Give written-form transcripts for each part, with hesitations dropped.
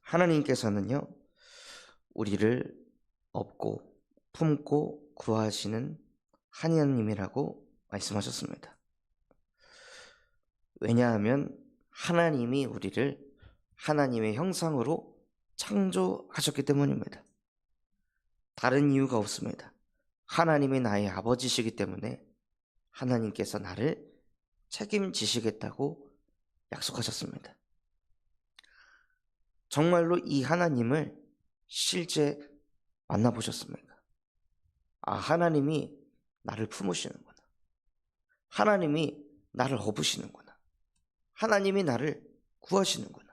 하나님께서는요, 우리를 업고 품고 구하시는 하나님이라고 말씀하셨습니다. 왜냐하면 하나님이 우리를 하나님의 형상으로 창조하셨기 때문입니다. 다른 이유가 없습니다. 하나님이 나의 아버지시기 때문에 하나님께서 나를 책임지시겠다고 약속하셨습니다. 정말로 이 하나님을 실제 만나보셨습니까? 하나님이 나를 품으시는구나. 하나님이 나를 업으시는구나. 하나님이 나를 구하시는구나.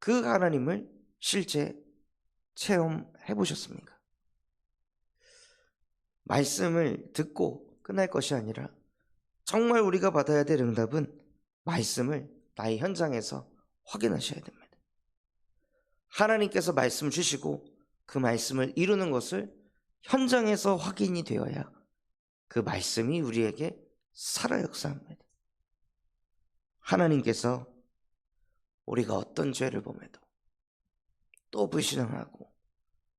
그 하나님을 실제 체험해 보셨습니까? 말씀을 듣고 끝날 것이 아니라 정말 우리가 받아야 될 응답은 말씀을 나의 현장에서 확인하셔야 됩니다. 하나님께서 말씀 주시고 그 말씀을 이루는 것을 현장에서 확인이 되어야 그 말씀이 우리에게 살아 역사합니다. 하나님께서 우리가 어떤 죄를 범해도 또 불신앙하고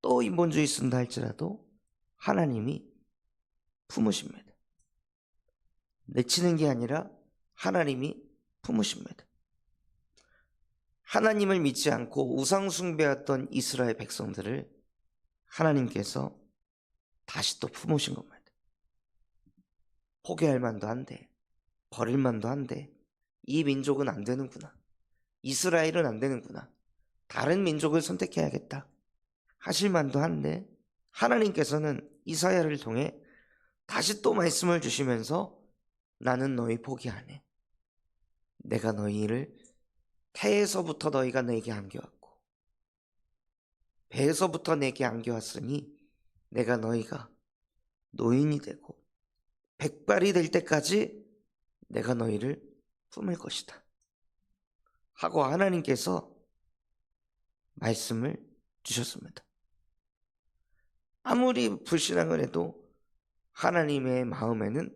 또 인본주의 쓴다 할지라도 하나님이 품으십니다. 내치는 게 아니라 하나님이 품으십니다. 하나님을 믿지 않고 우상 숭배했던 이스라엘 백성들을 하나님께서 다시 또 품으신 겁니다. 포기할 만도 한데, 버릴 만도 한데, 이 민족은 안 되는구나. 이스라엘은 안 되는구나. 다른 민족을 선택해야겠다 하실 만도 한데, 하나님께서는 이사야를 통해 다시 또 말씀을 주시면서 나는 너희 포기 안 해. 내가 너희를 태에서부터 너희가 내게 안겨왔고 배에서부터 내게 안겨왔으니 내가 너희가 노인이 되고 백발이 될 때까지 내가 너희를 품을 것이다 하고 하나님께서 말씀을 주셨습니다. 아무리 불신앙을 해도 하나님의 마음에는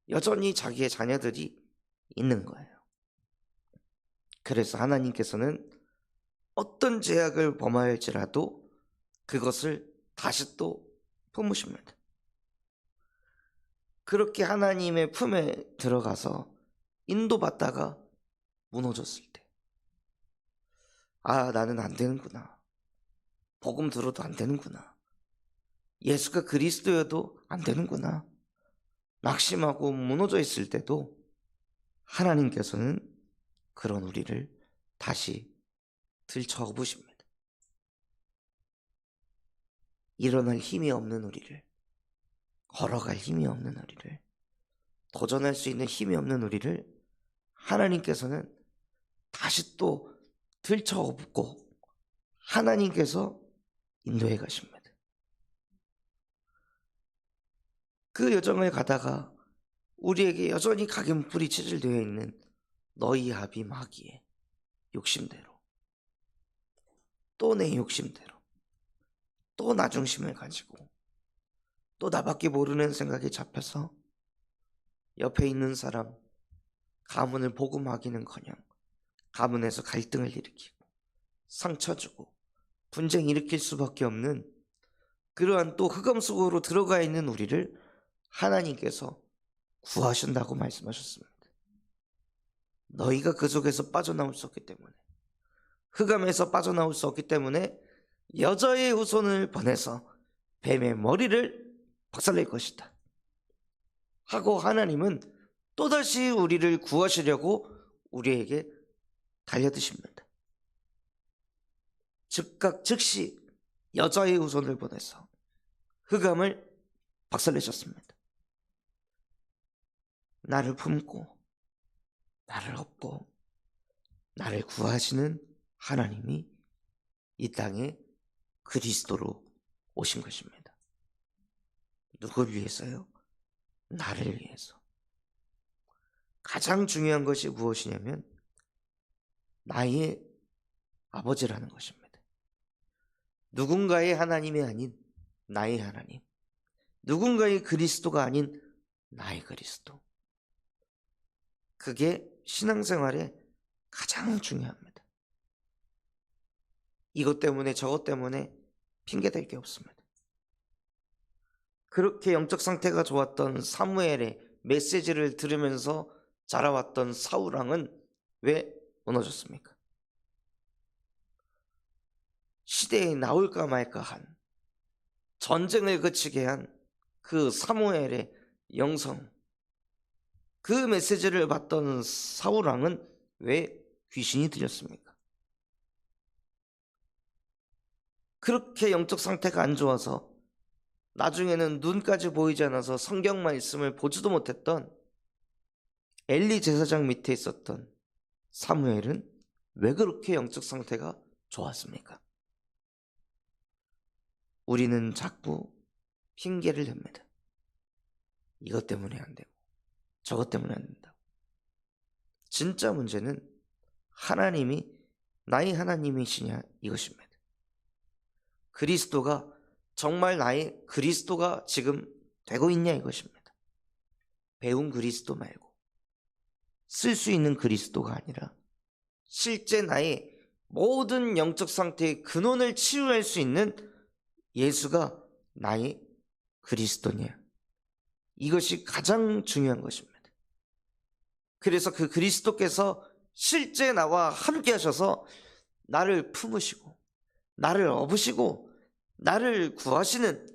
여전히 자기의 자녀들이 있는 거예요. 그래서 하나님께서는 어떤 죄악을 범하였지라도 그것을 다시 또 품으십니다. 그렇게 하나님의 품에 들어가서 인도받다가 무너졌을 때, 나는 안 되는구나. 복음 들어도 안 되는구나. 예수가 그리스도여도 안 되는구나. 낙심하고 무너져 있을 때도 하나님께서는 그런 우리를 다시 들쳐 업으십니다. 일어날 힘이 없는 우리를, 걸어갈 힘이 없는 우리를, 도전할 수 있는 힘이 없는 우리를 하나님께서는 다시 또 들쳐 업고 하나님께서 인도해 가십니다. 그 여정을 가다가 우리에게 여전히 각인뿔이 체질되어 있는 너희 합이 마귀의 욕심대로, 또 내 욕심대로, 또 나 중심을 가지고, 또 나밖에 모르는 생각에 잡혀서 옆에 있는 사람 가문을 복음하기는커녕 가문에서 갈등을 일으키고 상처 주고 분쟁 일으킬 수밖에 없는 그러한 또 흑암 속으로 들어가 있는 우리를 하나님께서 구하신다고 말씀하셨습니다. 너희가 그 속에서 빠져나올 수 없기 때문에, 흑암에서 빠져나올 수 없기 때문에 여자의 후손을 보내서 뱀의 머리를 박살낼 것이다 하고 하나님은 또다시 우리를 구하시려고 우리에게 달려드십니다. 즉각 즉시 여자의 후손을 보내서 흑암을 박살내셨습니다. 나를 품고 나를 업고 나를 구하시는 하나님이 이 땅에 그리스도로 오신 것입니다. 누굴 위해서요? 나를 위해서. 가장 중요한 것이 무엇이냐면 나의 아버지라는 것입니다. 누군가의 하나님이 아닌 나의 하나님, 누군가의 그리스도가 아닌 나의 그리스도. 그게 신앙생활에 가장 중요합니다. 이것 때문에 저것 때문에 핑계댈 게 없습니다. 그렇게 영적 상태가 좋았던 사무엘의 메시지를 들으면서 자라왔던 사울 왕은 왜 무너졌습니까? 시대에 나올까 말까 한, 전쟁을 그치게 한 그 사무엘의 영성, 그 메시지를 받던 사울 왕은 왜 귀신이 들렸습니까? 그렇게 영적 상태가 안 좋아서 나중에는 눈까지 보이지 않아서 성경 말씀을 보지도 못했던 엘리 제사장 밑에 있었던 사무엘은 왜 그렇게 영적 상태가 좋았습니까? 우리는 자꾸 핑계를 댑니다. 이것 때문에 안 되고 저것 때문에 안 된다고. 진짜 문제는 하나님이 나의 하나님이시냐 이것입니다. 그리스도가 정말 나의 그리스도가 지금 되고 있냐 이것입니다. 배운 그리스도 말고 쓸 수 있는 그리스도가 아니라 실제 나의 모든 영적 상태의 근원을 치유할 수 있는 예수가 나의 그리스도냐, 이것이 가장 중요한 것입니다. 그래서 그 그리스도께서 실제 나와 함께 하셔서 나를 품으시고 나를 업으시고 나를 구하시는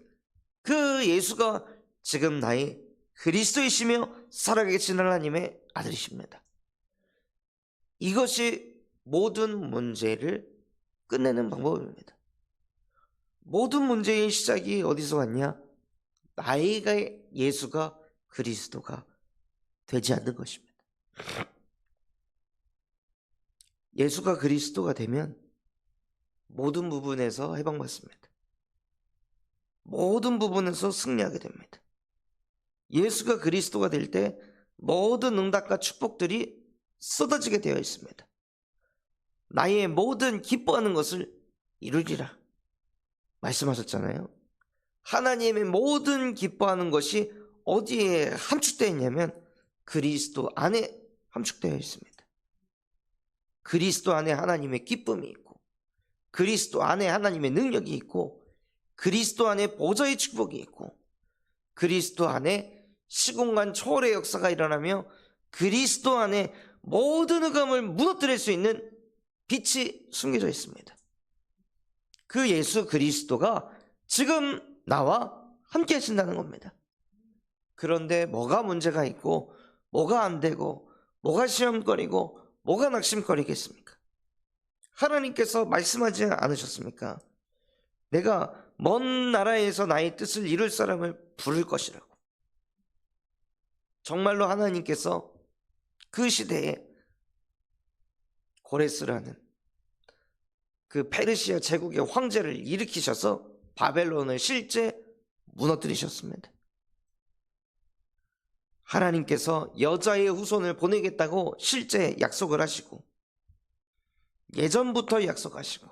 그 예수가 지금 나의 그리스도이시며 살아계신 하나님의 아들이십니다. 이것이 모든 문제를 끝내는 방법입니다. 모든 문제의 시작이 어디서 왔냐? 나이가 예수가 그리스도가 되지 않는 것입니다. 예수가 그리스도가 되면 모든 부분에서 해방받습니다. 모든 부분에서 승리하게 됩니다. 예수가 그리스도가 될 때 모든 응답과 축복들이 쏟아지게 되어 있습니다. 나의 모든 기뻐하는 것을 이루리라 말씀하셨잖아요. 하나님의 모든 기뻐하는 것이 어디에 함축되어 있냐면 그리스도 안에 함축되어 있습니다. 그리스도 안에 하나님의 기쁨이 있고, 그리스도 안에 하나님의 능력이 있고, 그리스도 안에 보좌의 축복이 있고, 그리스도 안에 시공간 초월의 역사가 일어나며 그리스도 안에 모든 흑암을 무너뜨릴 수 있는 빛이 숨겨져 있습니다. 그 예수 그리스도가 지금 나와 함께 하신다는 겁니다. 그런데 뭐가 문제가 있고 뭐가 안 되고 뭐가 시험거리고 뭐가 낙심거리겠습니까? 하나님께서 말씀하지 않으셨습니까? 내가 먼 나라에서 나의 뜻을 이룰 사람을 부를 것이라고. 정말로 하나님께서 그 시대에 고레스라는 그 페르시아 제국의 황제를 일으키셔서 바벨론을 실제 무너뜨리셨습니다. 하나님께서 여자의 후손을 보내겠다고 실제 약속을 하시고, 예전부터 약속하시고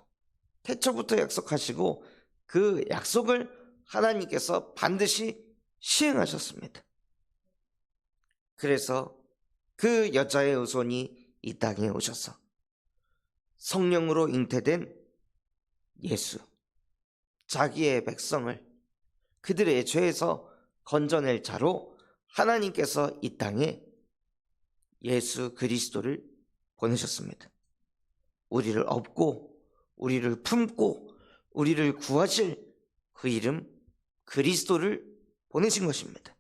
태초부터 약속하시고 그 약속을 하나님께서 반드시 시행하셨습니다. 그래서 그 여자의 후손이 이 땅에 오셔서 성령으로 잉태된 예수, 자기의 백성을 그들의 죄에서 건져낼 자로 하나님께서 이 땅에 예수 그리스도를 보내셨습니다. 우리를 업고 우리를 품고 우리를 구하실 그 이름 그리스도를 보내신 것입니다.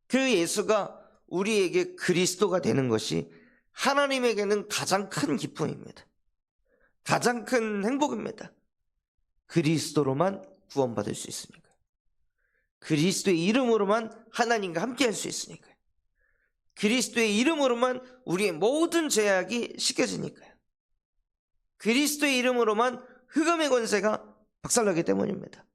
그 예수가 우리에게 그리스도가 되는 것이 하나님에게는 가장 큰 기쁨입니다. 가장 큰 행복입니다. 그리스도로만 구원받을 수 있으니까요. 그리스도의 이름으로만 하나님과 함께 할 수 있으니까요. 그리스도의 이름으로만 우리의 모든 죄악이 씻겨지니까요. 그리스도의 이름으로만 흑암의 권세가 박살나기 때문입니다.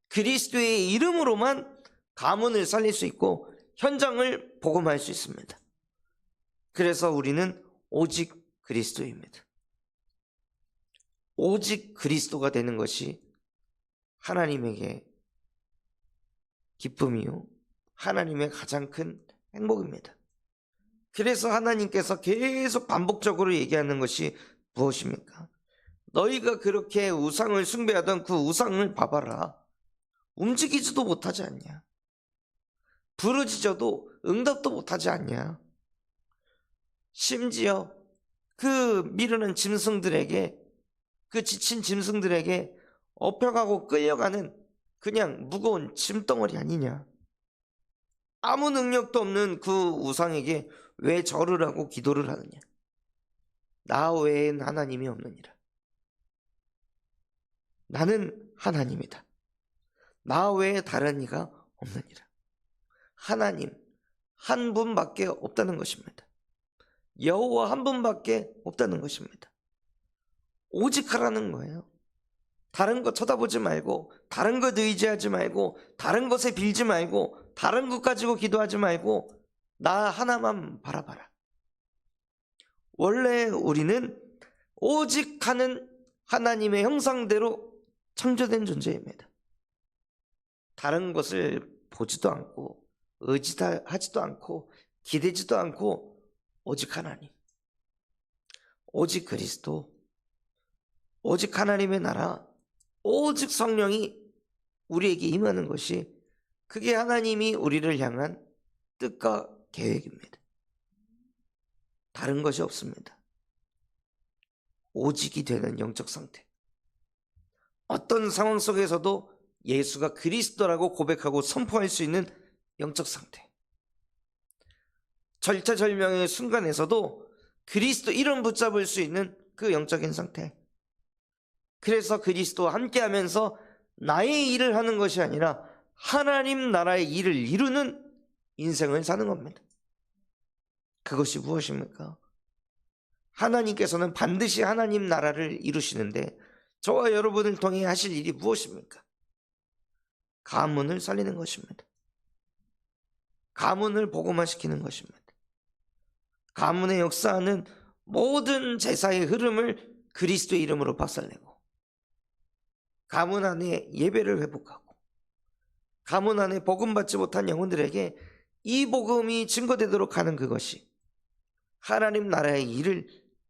그리스도의 이름으로만 가문을 살릴 수 있고 현장을 복음할 수 있습니다. 그래서 우리는 오직 그리스도입니다. 오직 그리스도가 되는 것이 하나님에게 기쁨이요 하나님의 가장 큰 행복입니다. 그래서 하나님께서 계속 반복적으로 얘기하는 것이 무엇입니까? 너희가 그렇게 우상을 숭배하던 그 우상을 봐봐라. 움직이지도 못하지 않냐. 부르짖어도 응답도 못하지 않냐. 심지어 그 미르는 짐승들에게, 그 지친 짐승들에게 업혀가고 끌려가는 그냥 무거운 짐덩어리 아니냐. 아무 능력도 없는 그 우상에게 왜 절을 하고 기도를 하느냐. 나 외엔 하나님이 없느니라. 나는 하나님이다. 나 외에 다른 이가 없느니라. 하나님 한 분밖에 없다는 것입니다. 여호와 한 분밖에 없다는 것입니다. 오직 하라는 거예요. 다른 것 쳐다보지 말고, 다른 것 의지하지 말고, 다른 것에 빌지 말고, 다른 것 가지고 기도하지 말고, 나 하나만 바라봐라. 원래 우리는 오직 하는 하나님의 형상대로 창조된 존재입니다. 다른 것을 보지도 않고, 의지하지도 않고, 기대지도 않고, 오직 하나님, 오직 그리스도, 오직 하나님의 나라, 오직 성령이 우리에게 임하는 것이, 그게 하나님이 우리를 향한 뜻과 계획입니다. 다른 것이 없습니다. 오직이 되는 영적 상태. 어떤 상황 속에서도 예수가 그리스도라고 고백하고 선포할 수 있는 영적 상태. 절체절명의 순간에서도 그리스도 이름 붙잡을 수 있는 그 영적인 상태. 그래서 그리스도와 함께하면서 나의 일을 하는 것이 아니라 하나님 나라의 일을 이루는 인생을 사는 겁니다. 그것이 무엇입니까? 하나님께서는 반드시 하나님 나라를 이루시는데 저와 여러분을 통해 하실 일이 무엇입니까? 가문을 살리는 것입니다. 가문을 복음화시키는 것입니다. 가문의 역사하는 모든 제사의 흐름을 그리스도의 이름으로 박살내고, 가문 안에 예배를 회복하고, 가문 안에 복음 받지 못한 영혼들에게 이 복음이 증거되도록 하는 그것이 하나님 나라의 일을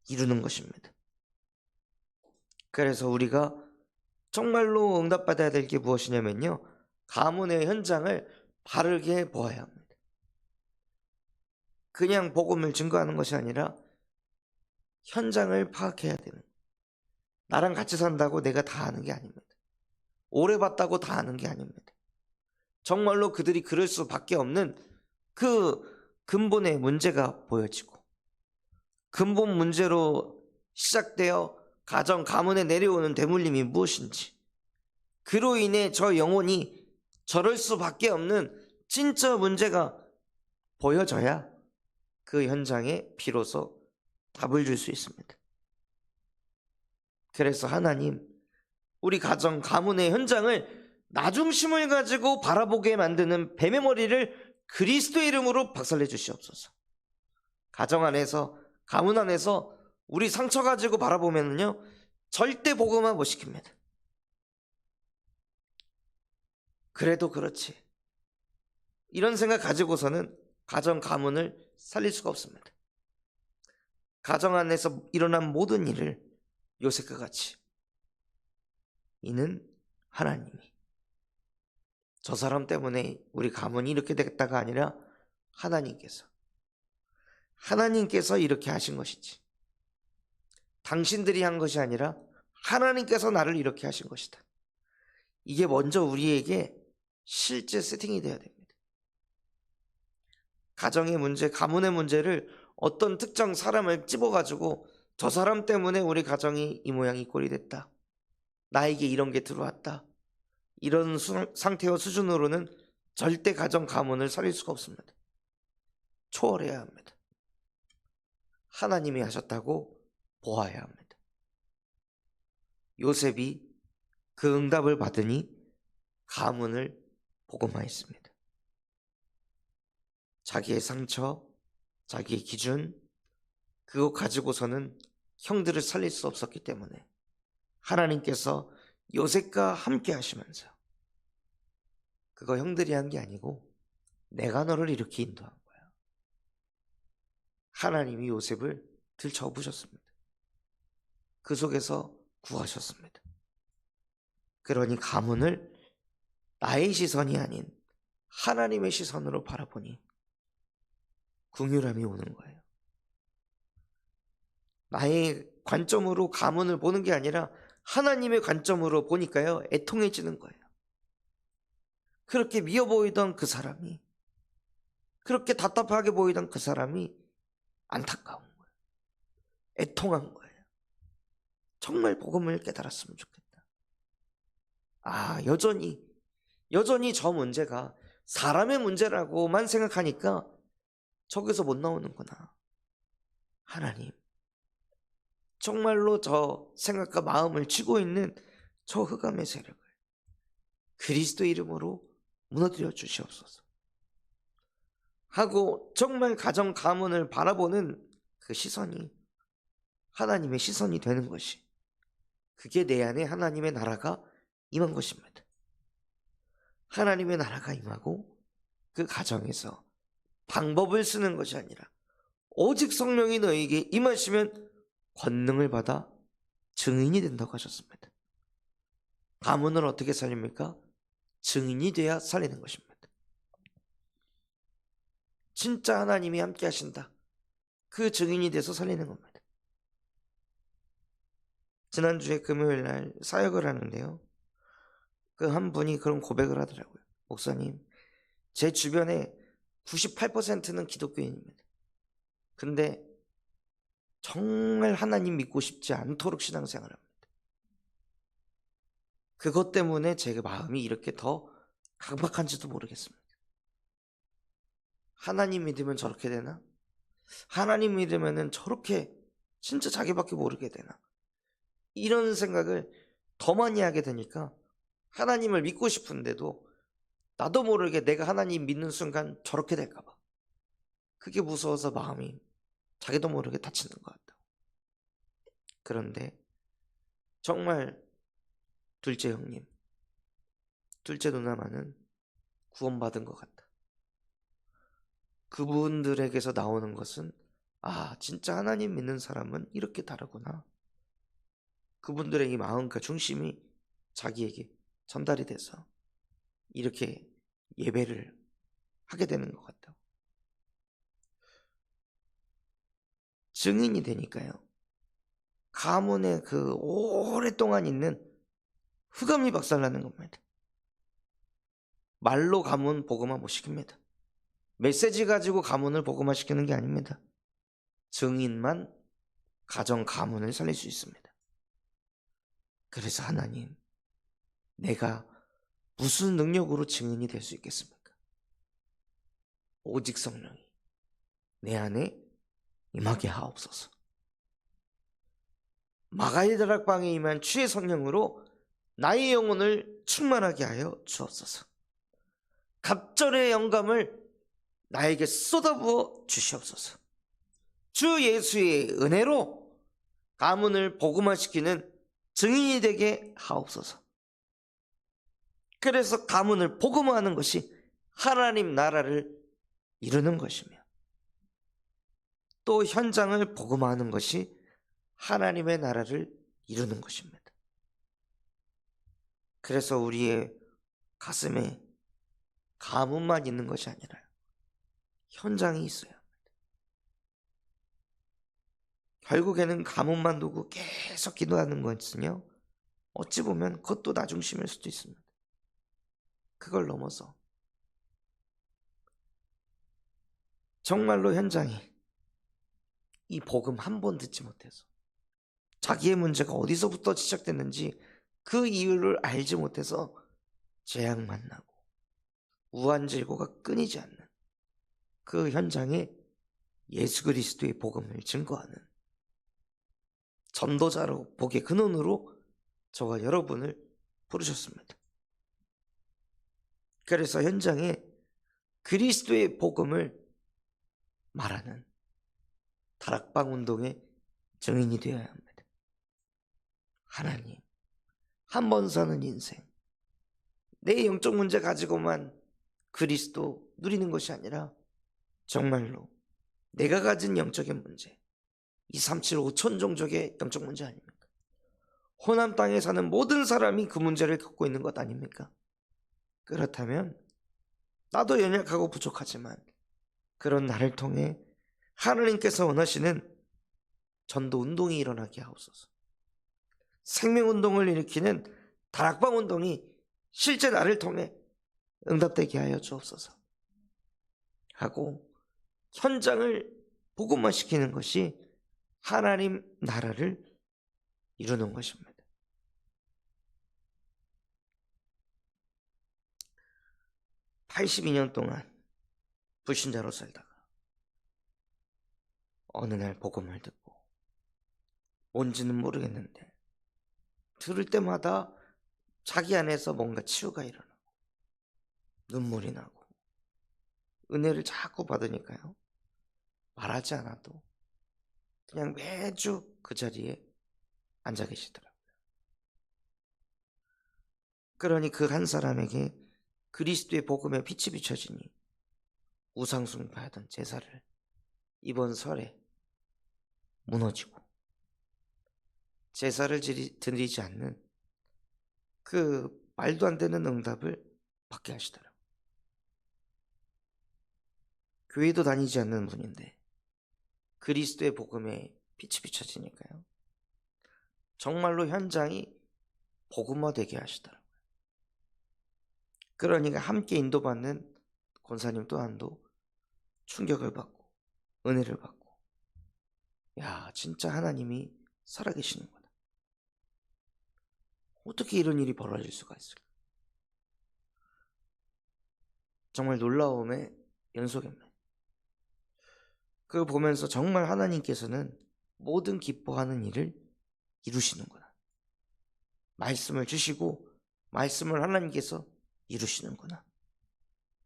이루는 것입니다. 그래서 우리가 정말로 응답받아야 될 게 무엇이냐면요, 가문의 현장을 바르게 보아야 합니다. 그냥 복음을 증거하는 것이 아니라 현장을 파악해야 되는, 나랑 같이 산다고 내가 다 아는 게 아닙니다. 오래 봤다고 다 아는 게 아닙니다. 정말로 그들이 그럴 수밖에 없는 그 근본의 문제가 보여지고, 근본 문제로 시작되어 가정, 가문에 내려오는 대물림이 무엇인지, 그로 인해 저 영혼이 저럴 수밖에 없는 진짜 문제가 보여져야 그 현장에 비로소 답을 줄 수 있습니다. 그래서 하나님, 우리 가정, 가문의 현장을 나중심을 가지고 바라보게 만드는 뱀의 머리를 그리스도의 이름으로 박살내 주시옵소서. 가정 안에서, 가문 안에서 우리 상처 가지고 바라보면요, 절대 복음화 못 시킵니다. 그래도 그렇지, 이런 생각 가지고서는 가정, 가문을 살릴 수가 없습니다. 가정 안에서 일어난 모든 일을 요셉과 같이, 이는 하나님이, 저 사람 때문에 우리 가문이 이렇게 됐다가 아니라 하나님께서 이렇게 하신 것이지, 당신들이 한 것이 아니라 하나님께서 나를 이렇게 하신 것이다. 이게 먼저 우리에게 실제 세팅이 되어야 됩니다. 가정의 문제, 가문의 문제를 어떤 특정 사람을 찝어가지고 저 사람 때문에 우리 가정이 이 모양 이 꼴이 됐다, 나에게 이런 게 들어왔다, 이런 상태와 수준으로는 절대 가정, 가문을 살릴 수가 없습니다. 초월해야 합니다. 하나님이 하셨다고 보아야 합니다. 요셉이 그 응답을 받으니 가문을 복음화했습니다. 자기의 상처, 자기의 기준, 그거 가지고서는 형들을 살릴 수 없었기 때문에 하나님께서 요셉과 함께 하시면서, 그거 형들이 한 게 아니고 내가 너를 이렇게 인도한 거야. 하나님이 요셉을 들쳐부셨습니다. 그 속에서 구하셨습니다. 그러니 가문을 나의 시선이 아닌 하나님의 시선으로 바라보니 긍휼함이 오는 거예요. 나의 관점으로 가문을 보는 게 아니라 하나님의 관점으로 보니까요, 애통해지는 거예요. 그렇게 미워 보이던 그 사람이, 그렇게 답답하게 보이던 그 사람이 안타까운 거예요. 애통한 거예요. 정말 복음을 깨달았으면 좋겠다. 여전히 저 문제가 사람의 문제라고만 생각하니까 저기서 못 나오는구나. 하나님, 정말로 저 생각과 마음을 쥐고 있는 저 흑암의 세력을 그리스도 이름으로 무너뜨려 주시옵소서 하고 정말 가정 가문을 바라보는 그 시선이 하나님의 시선이 되는 것이, 그게 내 안에 하나님의 나라가 임한 것입니다. 하나님의 나라가 임하고 그 가정에서 방법을 쓰는 것이 아니라 오직 성령이 너에게 임하시면 권능을 받아 증인이 된다고 하셨습니다. 가문을 어떻게 살립니까? 증인이 돼야 살리는 것입니다. 진짜 하나님이 함께 하신다, 그 증인이 돼서 살리는 겁니다. 지난주에 금요일 날 사역을 하는데요, 그 한 분이 그런 고백을 하더라고요. 목사님, 제 주변에 98%는 기독교인입니다. 근데 정말 하나님 믿고 싶지 않도록 신앙생활을 합니다. 그것 때문에 제 마음이 이렇게 더 강박한지도 모르겠습니다. 하나님 믿으면 저렇게 되나? 하나님 믿으면 저렇게 진짜 자기밖에 모르게 되나? 이런 생각을 더 많이 하게 되니까 하나님을 믿고 싶은데도 나도 모르게 내가 하나님 믿는 순간 저렇게 될까봐, 그게 무서워서 마음이 자기도 모르게 다치는 것 같다. 그런데 정말 둘째 형님, 둘째 누나만은 구원받은 것 같다. 그분들에게서 나오는 것은, 진짜 하나님 믿는 사람은 이렇게 다르구나. 그분들의 이 마음과 중심이 자기에게 전달이 돼서 이렇게 예배를 하게 되는 것 같다고. 증인이 되니까요, 가문에 그 오랫동안 있는 흑암이 박살나는 겁니다. 말로 가문 복음화 못 시킵니다. 메시지 가지고 가문을 복음화 시키는 게 아닙니다. 증인만 가정 가문을 살릴 수 있습니다. 그래서 하나님, 내가 무슨 능력으로 증인이 될 수 있겠습니까? 오직 성령이 내 안에 임하게 하옵소서. 마가의 다락방에 임한 주의 성령으로 나의 영혼을 충만하게 하여 주옵소서. 갑절의 영감을 나에게 쏟아부어 주시옵소서. 주 예수의 은혜로 가문을 복음화시키는 증인이 되게 하옵소서. 그래서 가문을 복음화하는 것이 하나님 나라를 이루는 것이며, 또 현장을 복음화하는 것이 하나님의 나라를 이루는 것입니다. 그래서 우리의 가슴에 가문만 있는 것이 아니라 현장이 있어야 합니다. 결국에는 가문만 두고 계속 기도하는 것은요, 어찌 보면 그것도 나 중심일 수도 있습니다. 그걸 넘어서 정말로 현장이 이 복음 한 번 듣지 못해서 자기의 문제가 어디서부터 시작됐는지 그 이유를 알지 못해서 재앙 만나고 우한질고가 끊이지 않는 그 현장에 예수 그리스도의 복음을 증거하는 전도자로 복의 근원으로 저와 여러분을 부르셨습니다. 그래서 현장에 그리스도의 복음을 말하는 다락방 운동의 증인이 되어야 합니다. 하나님, 한 번 사는 인생, 내 영적 문제 가지고만 그리스도 누리는 것이 아니라 정말로 내가 가진 영적인 문제, 2, 3, 7, 5천 종족의 영적 문제 아닙니까? 호남 땅에 사는 모든 사람이 그 문제를 겪고 있는 것 아닙니까? 그렇다면 나도 연약하고 부족하지만 그런 나를 통해 하나님께서 원하시는 전도 운동이 일어나게 하옵소서. 생명운동을 일으키는 다락방 운동이 실제 나를 통해 응답되게 하여 주옵소서 하고 현장을 복음화시키는 것이 하나님 나라를 이루는 것입니다. 82년 동안 불신자로 살다가 어느 날 복음을 듣고 뭔지는 모르겠는데 들을 때마다 자기 안에서 뭔가 치유가 일어나고 눈물이 나고 은혜를 자꾸 받으니까요, 말하지 않아도 그냥 매주 그 자리에 앉아 계시더라고요. 그러니 그 한 사람에게 그리스도의 복음의 빛이 비춰지니 우상숭배하던 제사를 이번 설에 무너지고 제사를 드리지 않는 그 말도 안 되는 응답을 받게 하시더라고요. 교회도 다니지 않는 분인데 그리스도의 복음에 빛이 비춰지니까요, 정말로 현장이 복음화되게 하시더라고요. 그러니까 함께 인도받는 권사님 또한도 충격을 받고 은혜를 받고, 야, 진짜 하나님이 살아계시는구나. 어떻게 이런 일이 벌어질 수가 있을까? 정말 놀라움의 연속입니다. 그걸 보면서 정말 하나님께서는 모든 기뻐하는 일을 이루시는구나. 말씀을 주시고 말씀을 하나님께서 이루시는구나.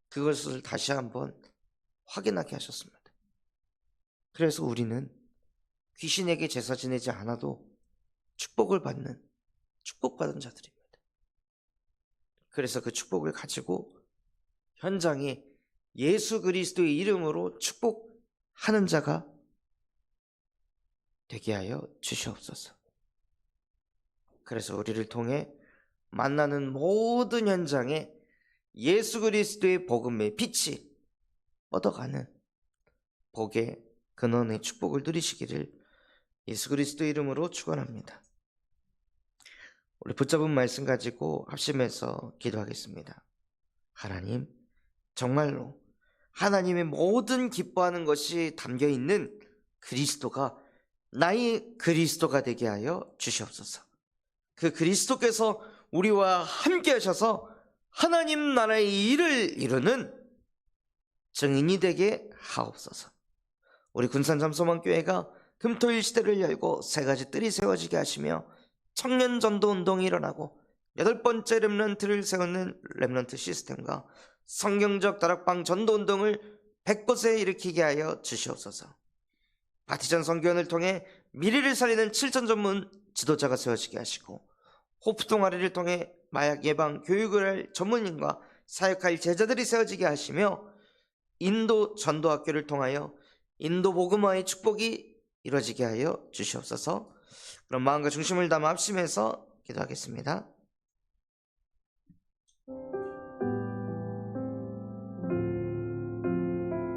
그것을 다시 한번 확인하게 하셨습니다. 그래서 우리는 귀신에게 제사 지내지 않아도 축복을 받는 축복받은 자들입니다. 그래서 그 축복을 가지고 현장에 예수 그리스도의 이름으로 축복하는 자가 되게 하여 주시옵소서. 그래서 우리를 통해 만나는 모든 현장에 예수 그리스도의 복음의 빛이 뻗어가는 복의 근원의 축복을 누리시기를 예수 그리스도의 이름으로 축원합니다. 우리 붙잡은 말씀 가지고 합심해서 기도하겠습니다. 하나님, 정말로 하나님의 모든 기뻐하는 것이 담겨있는 그리스도가 나의 그리스도가 되게 하여 주시옵소서. 그 그리스도께서 우리와 함께 하셔서 하나님 나라의 일을 이루는 증인이 되게 하옵소서. 우리 군산 잠소만교회가 금토일 시대를 열고 세 가지 뜰이 세워지게 하시며 청년 전도 운동이 일어나고 8번째 렘넌트를 세우는 렘넌트 시스템과 성경적 다락방 전도 운동을 100곳에 일으키게 하여 주시옵소서. 바티전 선교원을 통해 미래를 살리는 7천 전문 지도자가 세워지게 하시고 호프 동아리를 통해 마약 예방 교육을 할 전문인과 사역할 제자들이 세워지게 하시며 인도 전도학교를 통하여 인도 복음화의 축복이 이루어지게 하여 주시옵소서. 그럼 마음과 중심을 담아 합심해서 기도하겠습니다.